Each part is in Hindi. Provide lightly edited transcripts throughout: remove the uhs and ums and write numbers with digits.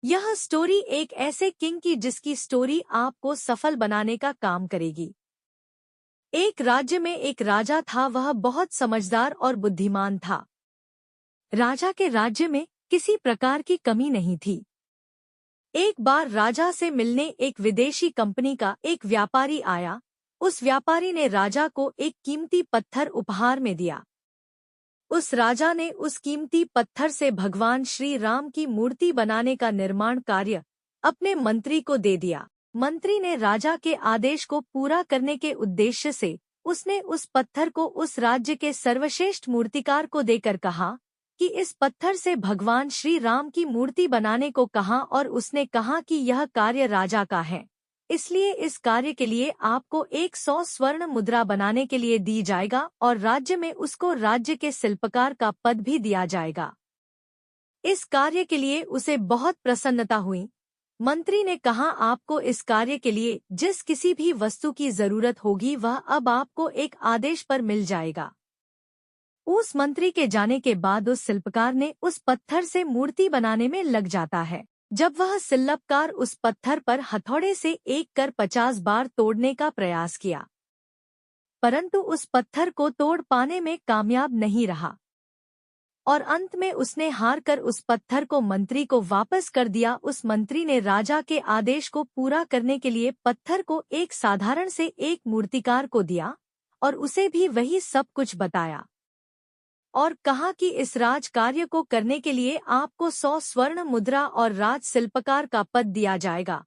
यह स्टोरी एक ऐसे किंग की जिसकी स्टोरी आपको सफल बनाने का काम करेगी। एक राज्य में एक राजा था, वह बहुत समझदार और बुद्धिमान था। राजा के राज्य में किसी प्रकार की कमी नहीं थी। एक बार राजा से मिलने एक विदेशी कंपनी का एक व्यापारी आया। उस व्यापारी ने राजा को एक कीमती पत्थर उपहार में दिया। उस राजा ने उस कीमती पत्थर से भगवान श्री राम की मूर्ति बनाने का निर्माण कार्य अपने मंत्री को दे दिया। मंत्री ने राजा के आदेश को पूरा करने के उद्देश्य से उसने उस पत्थर को उस राज्य के सर्वश्रेष्ठ मूर्तिकार को देकर कहा कि इस पत्थर से भगवान श्री राम की मूर्ति बनाने को कहा, और उसने कहा कि यह कार्य राजा का है, इसलिए इस कार्य के लिए आपको 100 स्वर्ण मुद्रा बनाने के लिए दी जाएगा और राज्य में उसको राज्य के शिल्पकार का पद भी दिया जाएगा। इस कार्य के लिए उसे बहुत प्रसन्नता हुई। मंत्री ने कहा, आपको इस कार्य के लिए जिस किसी भी वस्तु की जरूरत होगी वह अब आपको एक आदेश पर मिल जाएगा। उस मंत्री के जाने के बाद उस शिल्पकार ने उस पत्थर से मूर्ति बनाने में लग जाता है। जब वह शिल्पकार उस पत्थर पर हथौड़े से एक कर 50 बार तोड़ने का प्रयास किया, परंतु उस पत्थर को तोड़ पाने में कामयाब नहीं रहा और अंत में उसने हार कर उस पत्थर को मंत्री को वापस कर दिया। उस मंत्री ने राजा के आदेश को पूरा करने के लिए पत्थर को एक साधारण से एक मूर्तिकार को दिया और उसे भी वही सब कुछ बताया और कहा कि इस राज कार्य को करने के लिए आपको 100 स्वर्ण मुद्रा और राज शिल्पकार का पद दिया जाएगा।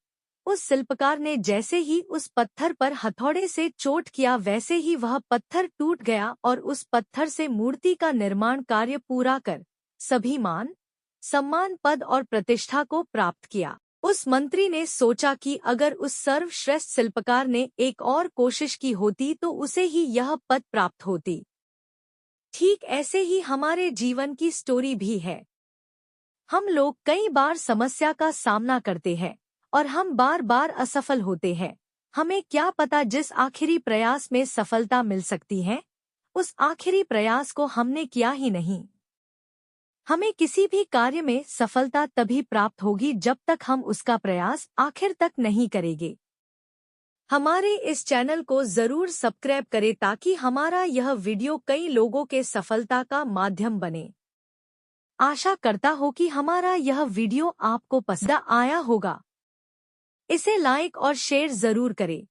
उस शिल्पकार ने जैसे ही उस पत्थर पर हथौड़े से चोट किया वैसे ही वह पत्थर टूट गया और उस पत्थर से मूर्ति का निर्माण कार्य पूरा कर सभी मान, सम्मान, पद और प्रतिष्ठा को प्राप्त किया। उस मंत्री ने सोचा कि अगर उस सर्वश्रेष्ठ शिल्पकार ने एक और कोशिश की होती तो उसे ही यह पद प्राप्त होती। ठीक ऐसे ही हमारे जीवन की स्टोरी भी है। हम लोग कई बार समस्या का सामना करते हैं और हम बार बार असफल होते हैं। हमें क्या पता जिस आखिरी प्रयास में सफलता मिल सकती है, उस आखिरी प्रयास को हमने किया ही नहीं। हमें किसी भी कार्य में सफलता तभी प्राप्त होगी जब तक हम उसका प्रयास आखिर तक नहीं करेंगे। हमारे इस चैनल को जरूर सब्सक्राइब करें ताकि हमारा यह वीडियो कई लोगों के सफलता का माध्यम बने। आशा करता हूँ कि हमारा यह वीडियो आपको पसंद आया होगा। इसे लाइक और शेयर जरूर करें।